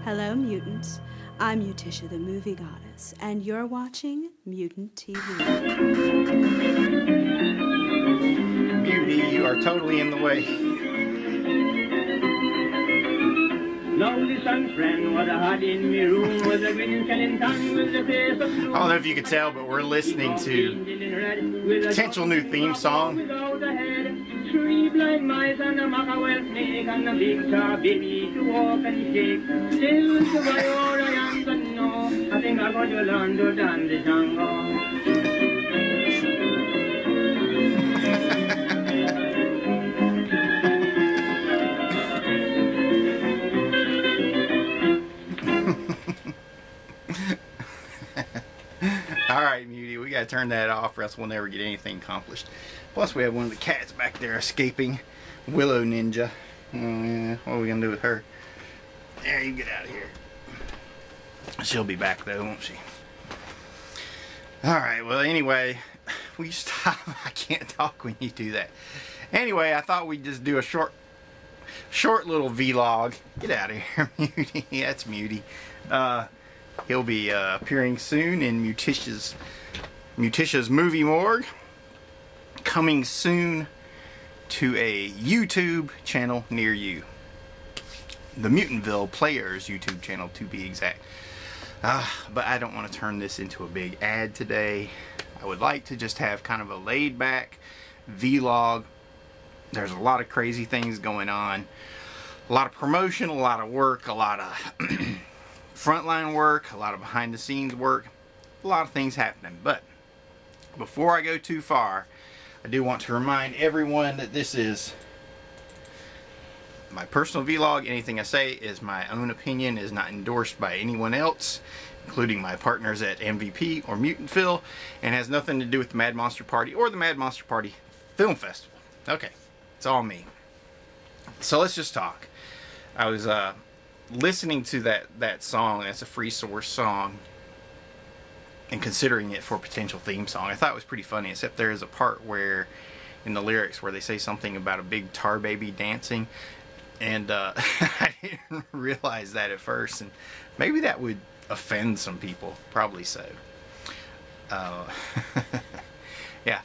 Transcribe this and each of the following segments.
Hello, mutants. I'm Utisha, the movie goddess, and you're watching Mutant TV. Beauty, you are totally in the way. Lonely sun friend, what I had in me room was a grinning telling tongue with the face of gloom. I don't know if you can tell, but we're listening to a potential new theme song. Three blind mice and a mackerel snake and a big tar baby to walk and shake. Still to my old I am to know. I think I'm going to learn to dance the tango. Alright, Muty, we gotta turn that off or else we'll never get anything accomplished. Plus we have one of the cats back there escaping. Willow Ninja. Oh yeah, what are we gonna do with her? There, you get out of here. She'll be back though, won't she? Alright, well anyway, will you stop? I can't talk when you do that. Anyway, I thought we'd just do a short little vlog. Get out of here, Muty. That's Muty. He'll be appearing soon in Mutisha's Movie Morgue. Coming soon to a YouTube channel near you. The Mutantville Players YouTube channel, to be exact. But I don't want to turn this into a big ad today. I would like to just have kind of a laid back vlog. There's a lot of crazy things going on. A lot of promotion, a lot of work, a lot of frontline work, a lot of behind the scenes work, a lot of things happening. But before I go too far, I do want to remind everyone that this is my personal vlog. Anything I say is my own opinion, is not endorsed by anyone else, including my partners at MVP or Mutantville, and has nothing to do with the Mad Monster Party or the Mad Monster Party Film Festival. Okay, it's all me. So let's just talk. I was listening to that song. That's a Free Source song, and considering it for a potential theme song. I thought it was pretty funny, except there is a part where in the lyrics where they say something about a big tar baby dancing, and I didn't realize that at first, and maybe that would offend some people. Probably so. Yeah,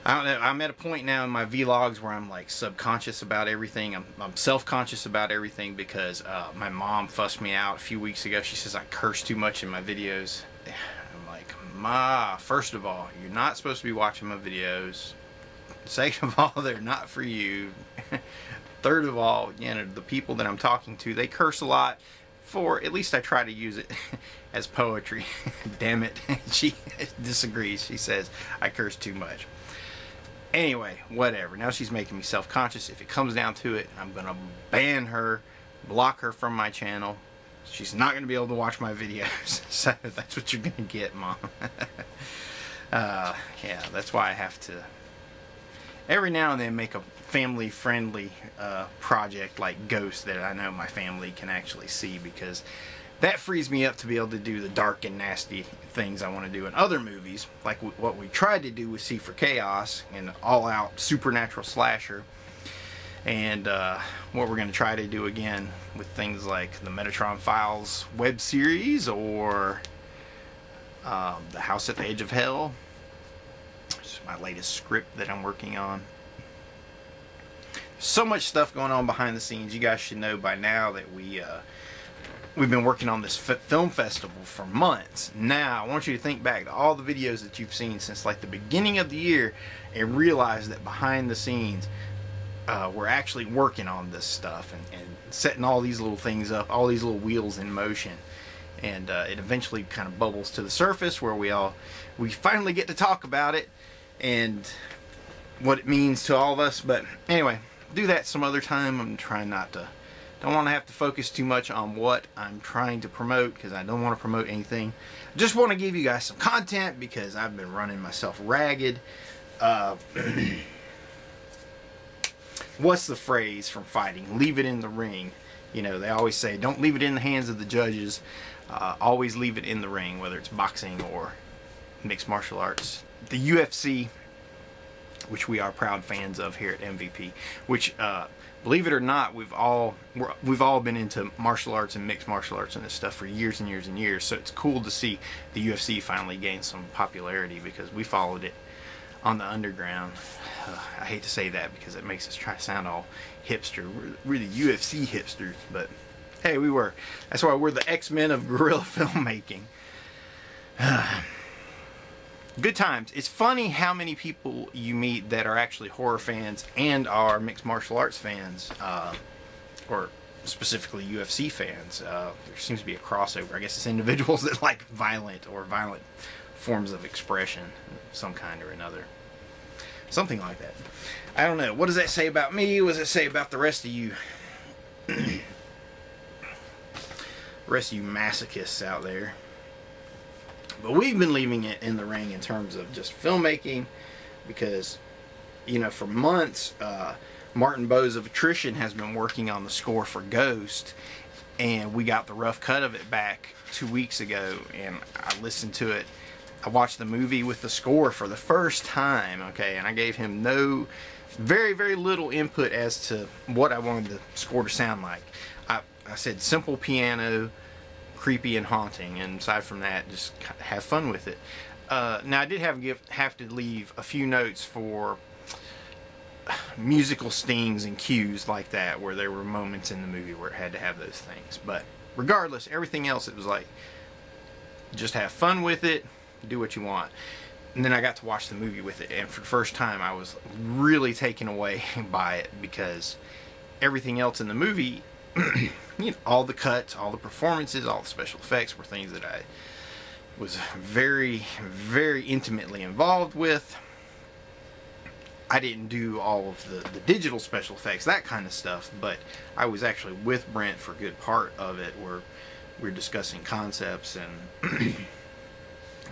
I don't know. I'm at a point now in my vlogs where I'm like subconscious about everything. I'm self-conscious about everything because my mom fussed me out a few weeks ago. She says I curse too much in my videos. I'm like, Ma, first of all, you're not supposed to be watching my videos. Second of all, they're not for you. Third of all, you know, the people that I'm talking to, they curse a lot. At least I try to use it as poetry. Damn it. She disagrees. She says I curse too much. Anyway, whatever. Now she's making me self-conscious. If it comes down to it, I'm going to ban her, block her from my channel. She's not going to be able to watch my videos. So that's what you're going to get, Mom. Yeah, that's why I have to every now and then make a family-friendly project like Ghost that I know my family can actually see, because that frees me up to be able to do the dark and nasty things I want to do in other movies, like what we tried to do with C for Chaos, an all-out supernatural slasher, and what we're going to try to do again with things like the Metatron Files web series, or The House at the Edge of Hell, which is my latest script that I'm working on. So much stuff going on behind the scenes. You guys should know by now that we've been working on this film festival for months. Now I want you to think back to all the videos that you've seen since like the beginning of the year and realize that behind the scenes we're actually working on this stuff and setting all these little things up, all these little wheels in motion, and it eventually kind of bubbles to the surface where we finally get to talk about it and what it means to all of us. But anyway, do that some other time. I'm trying not to, don't want to have to focus too much on what I'm trying to promote, because I don't want to promote anything. I just want to give you guys some content because I've been running myself ragged. What's the phrase from fighting? Leave it in the ring. You know, they always say don't leave it in the hands of the judges. Always leave it in the ring, whether it's boxing or mixed martial arts. The UFC, which we are proud fans of here at MVP, which believe it or not, we've all been into martial arts and mixed martial arts and this stuff for years and years and years. So it's cool to see the UFC finally gain some popularity, because we followed it on the underground. I hate to say that because it makes us try to sound all hipster. We're the UFC hipsters, but hey, we were. That's why we're the X-Men of guerrilla filmmaking. Good times. It's funny how many people you meet that are actually horror fans and are mixed martial arts fans, or specifically UFC fans. There seems to be a crossover. I guess it's individuals that like violent forms of expression of some kind or another. Something like that. I don't know. What does that say about me? What does it say about the rest of you? Rest of you masochists out there. But we've been leaving it in the ring in terms of just filmmaking, because, you know, for months, Martin Bowes of Attrition has been working on the score for Ghost, and we got the rough cut of it back 2 weeks ago, and I listened to it. I watched the movie with the score for the first time, okay, and I gave him very, very little input as to what I wanted the score to sound like. I said simple piano, creepy and haunting, and aside from that, just have fun with it. Now I did have to leave a few notes for musical stings and cues like that, where there were moments in the movie where it had to have those things. But regardless, everything else, it was like, just have fun with it, do what you want. And then I got to watch the movie with it, and for the first time I was really taken away by it, because everything else in the movie, you know, all the cuts, all the performances, all the special effects were things that I was very, very intimately involved with. I didn't do all of the digital special effects, that kind of stuff, but I was actually with Brent for a good part of it, where we were discussing concepts and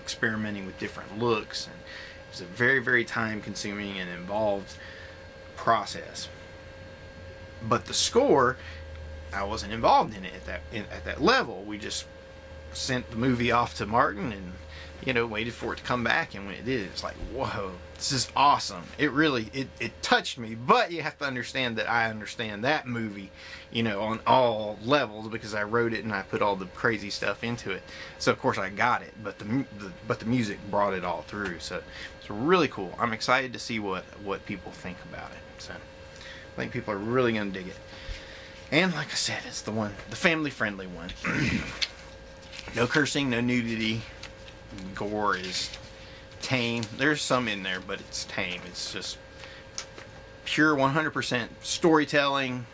experimenting with different looks, and it was a very, very time-consuming and involved process. But the score, I wasn't involved in it at that level. We just sent the movie off to Martin, and, you know, waited for it to come back, and when it did, it was like, whoa, this is awesome. It really, it touched me. But you have to understand that I understand that movie, you know, on all levels, because I wrote it and I put all the crazy stuff into it. So of course I got it, but the music brought it all through. So it's really cool. I'm excited to see what people think about it. So I think people are really gonna dig it. And like I said, it's the family-friendly one. No cursing, no nudity. Gore is tame. There's some in there, but it's tame. It's just pure 100% storytelling,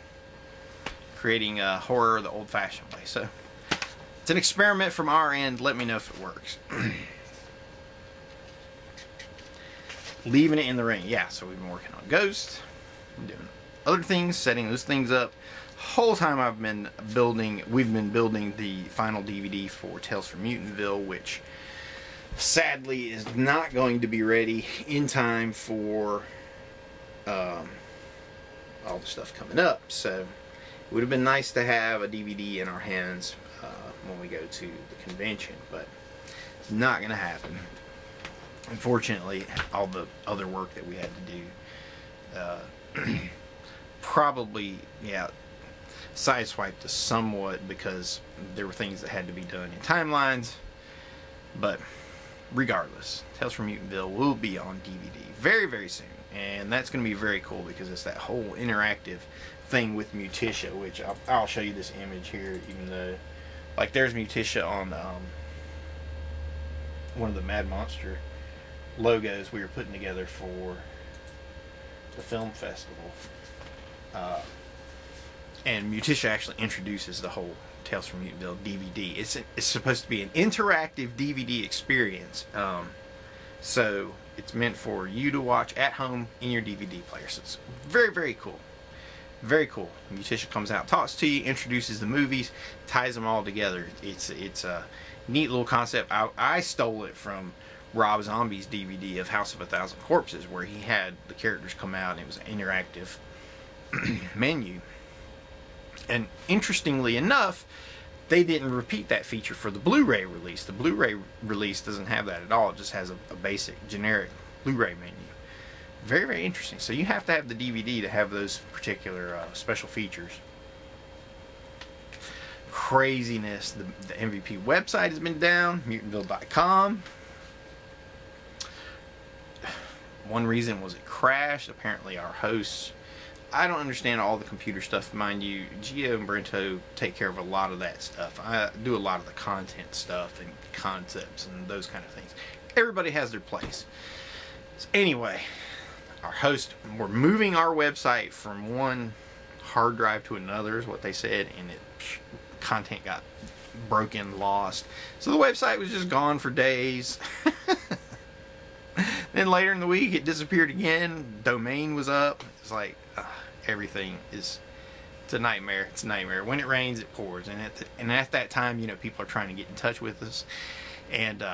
creating horror the old-fashioned way. So it's an experiment from our end. Let me know if it works. Leaving it in the ring. Yeah, so we've been working on Ghost, doing other things, setting those things up. Whole time we've been building the final DVD for Tales from Mutantville, which sadly is not going to be ready in time for all the stuff coming up. So it would have been nice to have a DVD in our hands when we go to the convention, but it's not going to happen. Unfortunately, all the other work that we had to do probably, yeah, sideswiped us somewhat, because there were things that had to be done in timelines. But regardless, Tales from Mutantville will be on DVD very, very soon, and that's going to be very cool, because it's that whole interactive thing with Mutitia, which I'll show you this image here, even though, like, there's Mutitia on one of the Mad Monster logos we were putting together for the film festival. And Mutitia actually introduces the whole Tales from Mutantville DVD. It's supposed to be an interactive DVD experience. So it's meant for you to watch at home in your DVD player. So it's very, very cool. Very cool. Mutitia comes out, talks to you, introduces the movies, ties them all together. It's a neat little concept. I stole it from Rob Zombie's DVD of House of a Thousand Corpses, where he had the characters come out and it was an interactive menu. And interestingly enough, they didn't repeat that feature for the Blu-ray release. The Blu-ray release doesn't have that at all. It just has a basic, generic Blu-ray menu. Very, very interesting. So you have to have the DVD to have those particular special features. Craziness. The MVP website has been down. Mutantville.com. One reason was it crashed. Apparently our hosts, I don't understand all the computer stuff, mind you. Gio and Brento take care of a lot of that stuff. I do a lot of the content stuff and concepts and those kind of things. Everybody has their place. So anyway, our host, we're moving our website from one hard drive to another is what they said, and content got broken, lost. So the website was just gone for days. Then later in the week it disappeared again. Domain was up. It's like everything is, it's a nightmare. It's a nightmare. When it rains it pours, and at that time, you know, people are trying to get in touch with us, and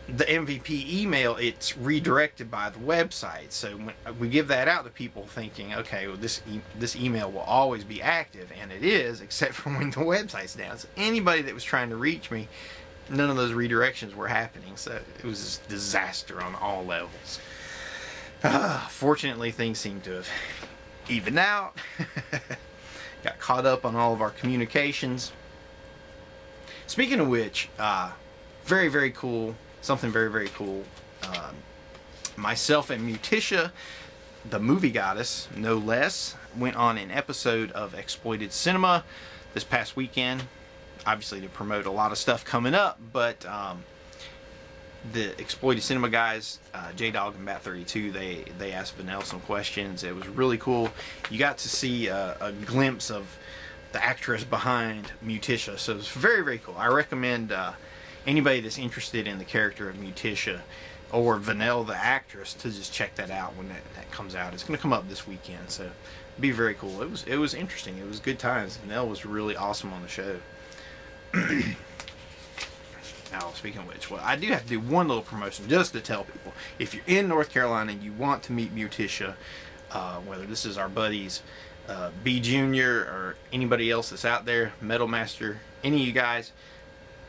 the MVP email, it's redirected by the website. So when we give that out to people thinking, okay, well, this email will always be active, and it is, except for when the website's down. So anybody that was trying to reach me, none of those redirections were happening. So it was a disaster on all levels. Fortunately, things seem to have evened out. Got caught up on all of our communications. Speaking of which, very, very cool. Something very, very cool. Myself and Mutitia, the movie goddess, no less, went on an episode of Exploited Cinema this past weekend. Obviously to promote a lot of stuff coming up, but the Exploited Cinema guys, J-Dog and Bat32, they asked Vanell some questions. It was really cool. You got to see a glimpse of the actress behind Mutitia, so it's very, very cool. I recommend anybody that's interested in the character of Mutitia or Vanell the actress to just check that out when that comes out. It's going to come up this weekend, so it'll be very cool. It was interesting. It was good times. Vanell was really awesome on the show. Now, speaking of which, well, I do have to do one little promotion just to tell people, if you're in North Carolina and you want to meet Mutitia, whether this is our buddies B Junior or anybody else that's out there, Metal Master, any of you guys,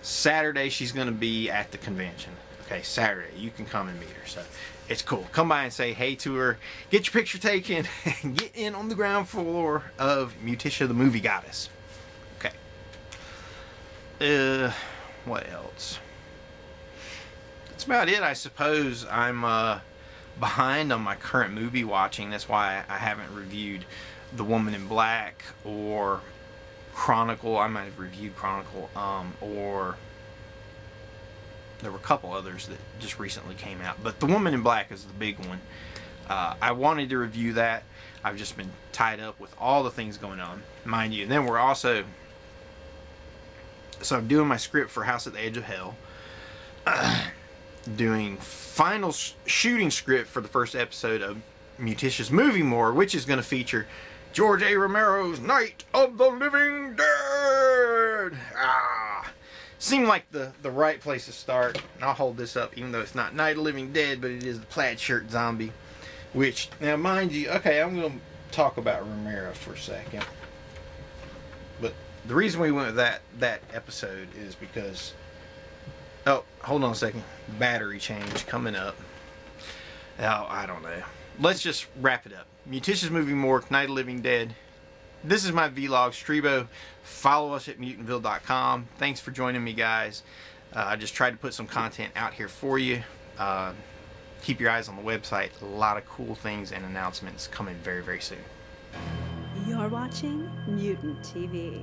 Saturday she's going to be at the convention. Okay, Saturday you can come and meet her, so it's cool. Come by and say hey to her, get your picture taken, and get in on the ground floor of Mutitia the movie goddess. Okay. What else? That's about it, I suppose. I'm behind on my current movie watching. That's why I haven't reviewed The Woman in Black or Chronicle. I might have reviewed Chronicle, or there were a couple others that just recently came out, but The Woman in Black is the big one. I wanted to review that. I've just been tied up with all the things going on, mind you. And then we're also, so I'm doing my script for House at the Edge of Hell, doing final shooting script for the first episode of Mutitia's Movie More, which is going to feature George A. Romero's Night of the Living Dead. Seemed like the right place to start. And I'll hold this up, even though it's not Night of the Living Dead, but it is the plaid shirt zombie. Which, now mind you, okay, I'm going to talk about Romero for a second. But the reason we went with that episode is because, oh, hold on a second, battery change coming up. Oh, I don't know. Let's just wrap it up. Mutitia's Movie More, Night of the Living Dead. This is my vlog, Strebo. Follow us at mutantville.com. Thanks for joining me, guys. I just tried to put some content out here for you. Keep your eyes on the website. A lot of cool things and announcements coming very, very soon. You're watching Mutant TV.